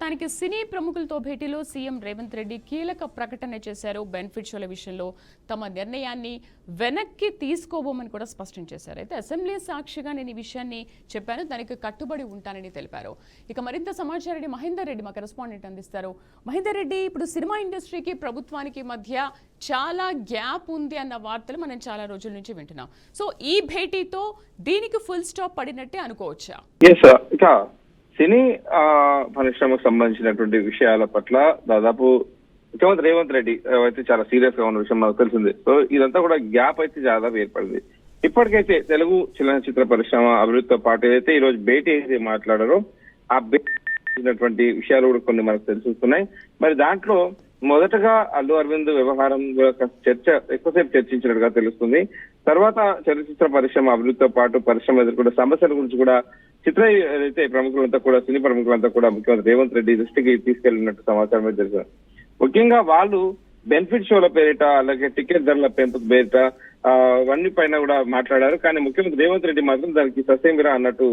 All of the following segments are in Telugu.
దానికి సినీ ప్రముఖులతో భేటీలో సీఎం రేవంత్ రెడ్డి కీలక ప్రకటన చేశారు. బెనిఫిట్ షోల విషయంలో తమ నిర్ణయాన్ని వెనక్కి తీసుకోబోమని కూడా స్పష్టం చేశారు. అయితే అసెంబ్లీ సాక్షిగా నేను ఈ విషయాన్ని చెప్పాను, దానికి కట్టుబడి ఉంటానని తెలిపారు. ఇక మరింత సమాచారాన్ని మహేందర్ రెడ్డి మా కరెస్పాండెంట్ అందిస్తారు. మహేందర్ రెడ్డి, ఇప్పుడు సినిమా ఇండస్ట్రీకి ప్రభుత్వానికి మధ్య చాలా గ్యాప్ ఉంది అన్న వార్తలు మనం చాలా రోజుల నుంచి వింటున్నాం. సో ఈ భేటీతో దీనికి ఫుల్ స్టాప్ పడినట్టే అనుకోవచ్చా? సినీ పరిశ్రమకు సంబంధించినటువంటి విషయాల పట్ల దాదాపు ముఖ్యమంత్రి రేవంత్ రెడ్డి అయితే చాలా సీరియస్ గా ఉన్న విషయం మనకు తెలిసింది. సో ఇదంతా కూడా గ్యాప్ అయితే దాదాపు ఏర్పడింది. ఇప్పటికైతే తెలుగు చలనచిత్ర పరిశ్రమ అభివృద్ధితో పాటు ఏదైతే ఈ రోజు భేటీ అయితే మాట్లాడారో ఆ భేటీ విషయాలు కూడా కొన్ని మనకు తెలుస్తున్నాయి. మరి దాంట్లో మొదటగా అల్లు అరవింద్ వ్యవహారం ఎక్కువసేపు చర్చించినట్టుగా తెలుస్తుంది. తర్వాత చలనచిత్ర పరిశ్రమ అభివృద్ధితో పాటు పరిశ్రమ ఎదుర్కొన్న సమస్యల గురించి కూడా చిత్ర ఏదైతే ప్రముఖులంతా కూడా సినీ ప్రముఖులంతా కూడా ముఖ్యమంత్రి రేవంత్ రెడ్డి దృష్టికి తీసుకెళ్లినట్టు సమాచారం అయితే తెలిసింది. ముఖ్యంగా వాళ్ళు బెనిఫిట్ షోల పేరిట అలాగే టికెట్ ధరల పెంపు పేరిట అవన్నీ పైన కూడా మాట్లాడారు. కానీ ముఖ్యమంత్రి రేవంత్ రెడ్డి మాత్రం దానికి ససేమిరా అన్నట్టు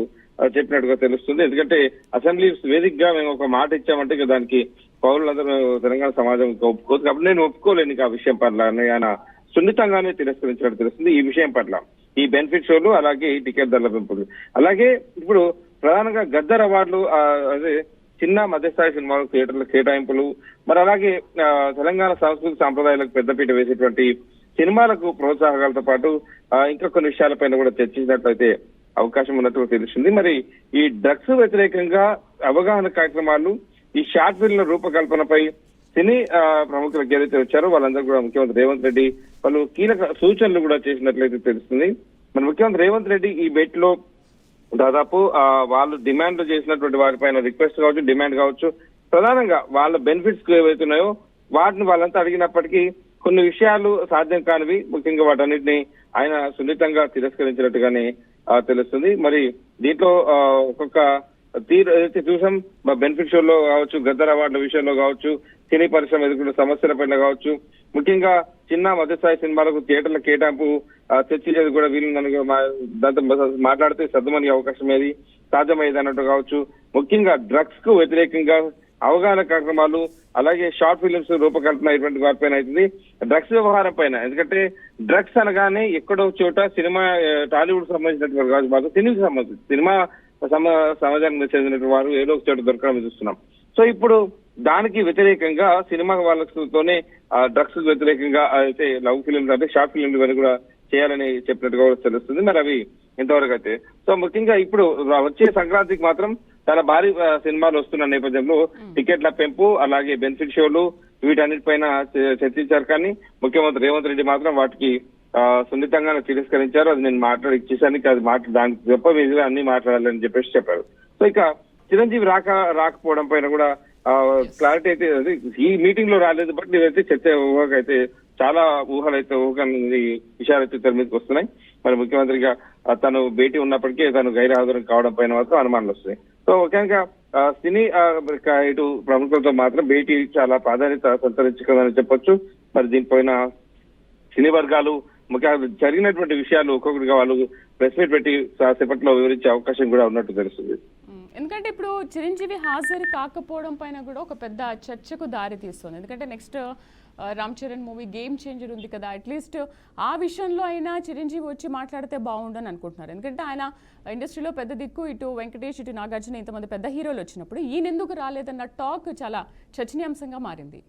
చెప్పినట్టుగా తెలుస్తుంది. ఎందుకంటే అసెంబ్లీ వేదికగా మేము ఒక మాట ఇచ్చామంటే దానికి పౌరులందరూ తెలంగాణ సమాజం ఒప్పుకోదు కాబట్టి నేను ఒప్పుకోలేను ఆ విషయం పట్ల ఆయన సున్నితంగానే తిరస్కరించినట్టు తెలుస్తుంది. ఈ విషయం పట్ల ఈ బెనిఫిట్ షోలు అలాగే ఈ టికెట్ ధరల పెంపులు అలాగే ఇప్పుడు ప్రధానంగా గద్దర్ అవార్డులు అదే చిన్న మధ్యస్థాయి సినిమాలు థియేటర్ల కేటాయింపులు మరి అలాగే తెలంగాణ సంస్కృతి సాంప్రదాయాలకు పెద్దపీట వేసేటువంటి సినిమాలకు ప్రోత్సాహకాలతో పాటు ఇంకా కొన్ని విషయాలపైన కూడా చర్చించినట్లయితే అవకాశం ఉన్నట్టు తెలుస్తుంది. మరి ఈ డ్రగ్స్ వ్యతిరేకంగా అవగాహన కార్యక్రమాలు ఈ షార్ట్ ఫిల్మ్ రూపకల్పనపై సినీ ప్రముఖులకు ఏదైతే వచ్చారో వాళ్ళందరూ కూడా ముఖ్యమంత్రి రేవంత్ రెడ్డి వాళ్ళు కీలక సూచనలు కూడా చేసినట్లయితే తెలుస్తుంది. మరి ముఖ్యమంత్రి రేవంత్ రెడ్డి ఈ భేటీలో దాదాపు వాళ్ళు డిమాండ్ చేసినటువంటి వాటిపైన రిక్వెస్ట్ కావచ్చు, డిమాండ్ కావచ్చు, ప్రధానంగా వాళ్ళ బెనిఫిట్స్ ఏవైతున్నాయో వాటిని వాళ్ళంతా అడిగినప్పటికీ కొన్ని విషయాలు సాధ్యం కానివి, ముఖ్యంగా వాటన్నిటిని ఆయన సున్నితంగా తిరస్కరించినట్టుగానే తెలుస్తుంది. మరి దీంట్లో ఒక్కొక్క తీరు ఏదైతే చూసాం, బెనిఫిట్ షోలో కావచ్చు, గద్దర్ అవార్డుల విషయంలో కావచ్చు, సినీ పరిశ్రమ ఎదుర్కొన్న సమస్యల పైన కావచ్చు, ముఖ్యంగా చిన్న మధ్యస్థాయి సినిమాలకు థియేటర్ల కేటాయింపు చర్చించేది కూడా వీళ్ళు దాంతో మాట్లాడితే సర్దుమని అవకాశం ఏది సాధ్యమయ్యేది అన్నట్టు కావచ్చు. ముఖ్యంగా డ్రగ్స్ కు వ్యతిరేకంగా అవగాహన కార్యక్రమాలు అలాగే షార్ట్ ఫిలిమ్స్ రూపకల్పన ఇటువంటి వాటిపైన అవుతుంది. డ్రగ్స్ వ్యవహారం పైన, ఎందుకంటే డ్రగ్స్ అనగానే ఎక్కడో చోట సినిమా టాలీవుడ్ సంబంధించినటువంటి కావచ్చు, మాకు సినీకి సంబంధించి సినిమా సమాజానికి చెందిన వారు ఏదో ఒక చోట దొరకడం చూస్తున్నాం. సో ఇప్పుడు దానికి వ్యతిరేకంగా సినిమా వాళ్ళతోనే డ్రగ్స్ వ్యతిరేకంగా అయితే లవ్ ఫిలిమ్స్ అంటే షార్ట్ ఫిలిమ్స్ ఇవన్నీ కూడా చేయాలని చెప్పినట్టుగా తెలుస్తుంది. మరి అవి ఎంతవరకు అయితే సో ముఖ్యంగా ఇప్పుడు వచ్చే సంక్రాంతికి మాత్రం చాలా భారీ సినిమాలు వస్తున్న నేపథ్యంలో టికెట్ల పెంపు అలాగే బెనిఫిట్ షోలు వీటన్నిటిపైన చర్చించారు. కానీ ముఖ్యమంత్రి రేవంత్ రెడ్డి మాత్రం వాటికి సున్నితంగా తిరస్కరించారు. అది నేను ఇచ్చేసానికి అది దానికి గొప్ప విధిగా అన్ని మాట్లాడాలని చెప్పేసి చెప్పారు. సో ఇక చిరంజీవి రాకపోవడం పైన కూడా క్లారిటీ అయితే ఈ మీటింగ్ లో రాలేదు. బట్ ఇదైతే చర్చ ఊహకైతే చాలా ఊహలైతే విషయాలు అయితే తెర మీదకి వస్తున్నాయి. మరి ముఖ్యమంత్రిగా తను భేటీ ఉన్నప్పటికీ తను గైర్హాజరు కావడం పైన మాత్రం అనుమానాలు వస్తున్నాయి. సో ముఖ్యంగా సినీ ఇటు ప్రముఖులతో మాత్రం భేటీ చాలా ప్రాధాన్యత సంతరించుకుందని చెప్పొచ్చు. మరి దీనిపైన సినీ వర్గాలు ముఖ్యంగా జరిగినటువంటి విషయాలు ఒక్కొక్కటిగా వాళ్ళు ప్రెస్ మీట్ పెట్టి సేపట్లో వివరించే అవకాశం కూడా ఉన్నట్టు తెలుస్తుంది. ఎందుకంటే ఇప్పుడు చిరంజీవి హాజరు కాకపోవడం పైన కూడా ఒక పెద్ద చర్చకు దారి తీస్తుంది. ఎందుకంటే next Ram Charan movie game changer ఉంది కదా, అట్లీస్ట్ ఆ విషయంలో అయినా చిరంజీవి వచ్చి మాట్లాడితే బాగుండని అనుకుంటున్నారు. ఎందుకంటే ఆయన ఇండస్ట్రీలో పెద్ద దిక్కు, ఇటు వెంకటేష్ ఇటు నాగార్జున ఇంతమంది పెద్ద హీరోలు వచ్చినప్పుడు ఈయన ఎందుకు రాలేదన్న టాక్ చాలా చర్చనీయాంశంగా మారింది.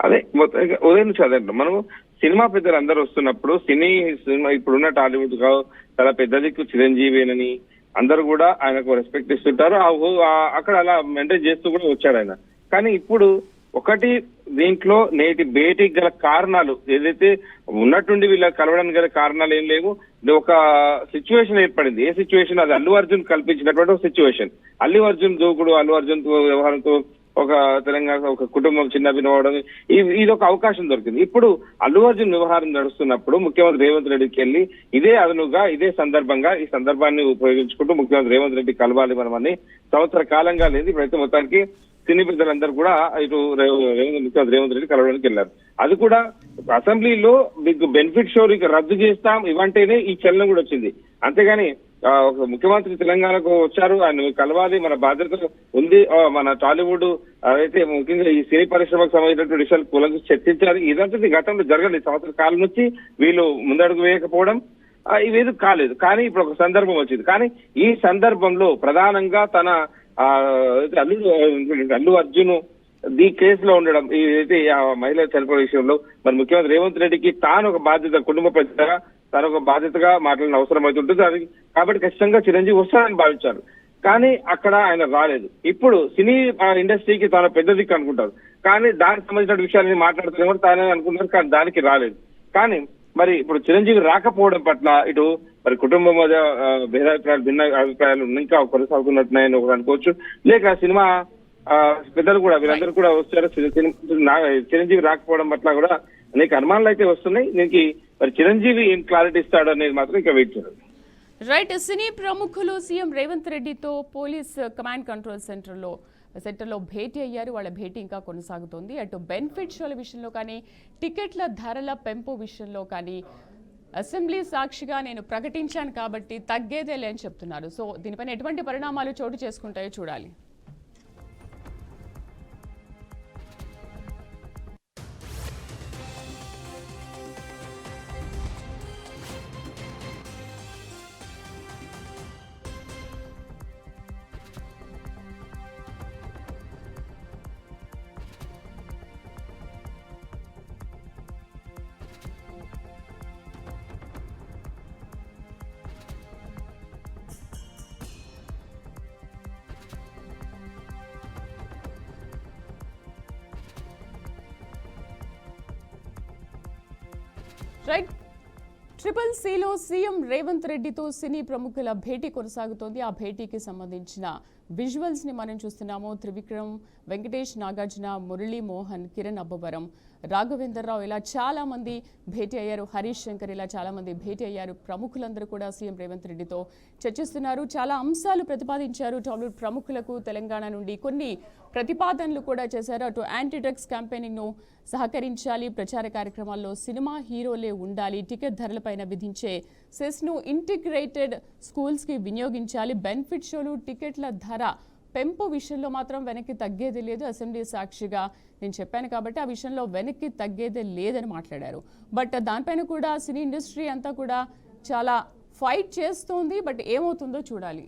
అదే ఉదయం చదవండి, మనం సినిమా పెద్దలు అందరూ వస్తున్నప్పుడు సినిమా ఇప్పుడున్న టాలీవుడ్ చాలా పెద్ద దిక్కు చిరంజీవేనని అందరూ కూడా ఆయనకు రెస్పెక్ట్ ఇస్తుంటారు. అక్కడ అలా మెయింటైన్ చేస్తూ కూడా వచ్చాడు ఆయన. కానీ ఇప్పుడు ఒకటి దీంట్లో నేటి భేటీకి గల కారణాలు ఏదైతే ఉన్నట్టుండి వీళ్ళ కలవడానికి గల కారణాలు ఏం లేవు. ఒక సిచ్యువేషన్ ఏర్పడింది. ఏ సిచ్యువేషన్? అది అల్లు అర్జున్ కల్పించినటువంటి ఒక సిచ్యువేషన్. అల్లు అర్జున్ దూకుడు, అల్లు అర్జున్ వ్యవహారంతో ఒక తెలంగాణ ఒక కుటుంబం చిన్న భిన్నవడం, ఇది ఒక అవకాశం దొరికింది. ఇప్పుడు అల్లు అర్జున్ వ్యవహారం నడుస్తున్నప్పుడు ముఖ్యమంత్రి రేవంత్ రెడ్డికి వెళ్ళి ఇదే అదనుగా ఇదే సందర్భంగా ఈ సందర్భాన్ని ఉపయోగించుకుంటూ ముఖ్యమంత్రి రేవంత్ రెడ్డి కలవాలి మనమని సంవత్సర కాలంగా లేదు. ఇప్పుడైతే మొత్తానికి సినీ పెద్దలందరూ కూడా ఇటు ముఖ్యమంత్రి రేవంత్ రెడ్డి కలవడానికి వెళ్ళారు. అది కూడా అసెంబ్లీలో మీకు బెనిఫిట్ షో రద్దు చేస్తాం ఇవంటేనే ఈ చలనం కూడా వచ్చింది. అంతేగాని ఒక ముఖ్యమంత్రి తెలంగాణకు వచ్చారు, ఆయన కలవాలి, మన బాధ్యత ఉంది, మన టాలీవుడ్ అయితే ముఖ్యంగా ఈ సినీ పరిశ్రమకు సంబంధించినటువంటి విషయాలు కూలంగా చర్చించారు. ఇదంతా గతంలో జరగలేదు. సంవత్సర కాలం నుంచి వీళ్ళు ముందడుగు వేయకపోవడం ఇవేది కాలేదు. కానీ ఇప్పుడు ఒక సందర్భం వచ్చింది. కానీ ఈ సందర్భంలో ప్రధానంగా తన అల్లు అర్జున్ ఈ కేసులో ఉండడం, ఏదైతే మహిళ చనిపోయే విషయంలో మరి ముఖ్యమంత్రి రేవంత్ రెడ్డికి తాను ఒక బాధ్యత, కుటుంబ పెద్దగా తాను ఒక బాధ్యతగా మాట్లాడిన అవసరం అయితే ఉంటుంది. కాబట్టి ఖచ్చితంగా చిరంజీవి వస్తారని భావించారు. కానీ అక్కడ ఆయన రాలేదు. ఇప్పుడు సినీ ఇండస్ట్రీకి తాను పెద్ద దిక్కు అనుకుంటారు, కానీ దానికి సంబంధించిన విషయాలని మాట్లాడుతున్నారు తానే అనుకుంటారు, కానీ దానికి రాలేదు. కానీ మరి ఇప్పుడు చిరంజీవి రాకపోవడం పట్ల ఇటు మరి కుటుంబం మధ్య భేదాభిప్రాయాలు, భిన్న అభిప్రాయాలు ఇంకా కొనసాగుతున్నట్టున్నాయని ఒకటి అనుకోవచ్చు. లేక సినిమా పెద్దలు కూడా వీళ్ళందరూ కూడా వస్తారు. చిరంజీవి రాకపోవడం పట్ల కూడా అనేక అనుమానాలు అయితే వస్తున్నాయి. దీనికి మరి చిరంజీవి ఏం క్లారిటీ ఇస్తాడు అనేది మాత్రం ఇంకా వెయిట్ చేయాలి. రైట్. సినీ ప్రముఖులు సీఎం రేవంత్ రెడ్డితో పోలీస్ కమాండ్ కంట్రోల్ సెంటర్లో భేటీ అయ్యారు. వాళ్ళ భేటీ ఇంకా కొనసాగుతోంది. అటు బెనిఫిట్ షోల విషయంలో కానీ, టికెట్ల ధరల పెంపు విషయంలో కానీ అసెంబ్లీ సాక్షిగా నేను ప్రకటించాను కాబట్టి తగ్గేదేలే అని చెప్తున్నారు. సో దీనిపైన ఎటువంటి పరిణామాలు చోటు చేసుకుంటాయో చూడాలి. రైట్. ట్రిపుల్ సిలో సీఎం రేవంత్ రెడ్డితో సినీ ప్రముఖుల భేటీ కొనసాగుతోంది. ఆ భేటీకి సంబంధించిన విజువల్స్ ని మనం చూస్తున్నాము. త్రివిక్రమ్, వెంకటేష్, నాగార్జున, మురళీ మోహన్, కిరణ్ అబ్బవరం, రాఘవేంద్రరావు ఇలా చాలా మంది భేటీ అయ్యారు. హరీష్ శంకర్ ఇలా చాలా మంది భేటీ అయ్యారు. ప్రముఖులందరూ కూడా సీఎం రేవంత్ రెడ్డితో చర్చిస్తున్నారు. చాలా అంశాలు ప్రతిపాదించారు. టాలీవుడ్ ప్రముఖులకు తెలంగాణ నుండి కొన్ని ప్రతిపాదనలు కూడా చేశారు. అటు యాంటీ డ్రగ్స్ క్యాంపెయినింగ్ ను సహకరించాలి, ప్రచార కార్యక్రమాల్లో సినిమా హీరోలే ఉండాలి, టికెట్ ధరలపైన విధించే సెస్ ను ఇంటిగ్రేటెడ్ స్కూల్స్ కి వినియోగించాలి, బెనిఫిట్ షోలు టికెట్ల ధర పెంపు విషయంలో మాత్రం వెనక్కి తగ్గేది లేదు. అసెంబ్లీ సాక్షిగా నేను చెప్పాను కాబట్టి ఆ విషయంలో వెనక్కి తగ్గేదే లేదని మాట్లాడారు. బట్ దానిపైన కూడా సినీ ఇండస్ట్రీ అంతా కూడా చాలా ఫైట్ చేస్తోంది. బట్ ఏమవుతుందో చూడాలి.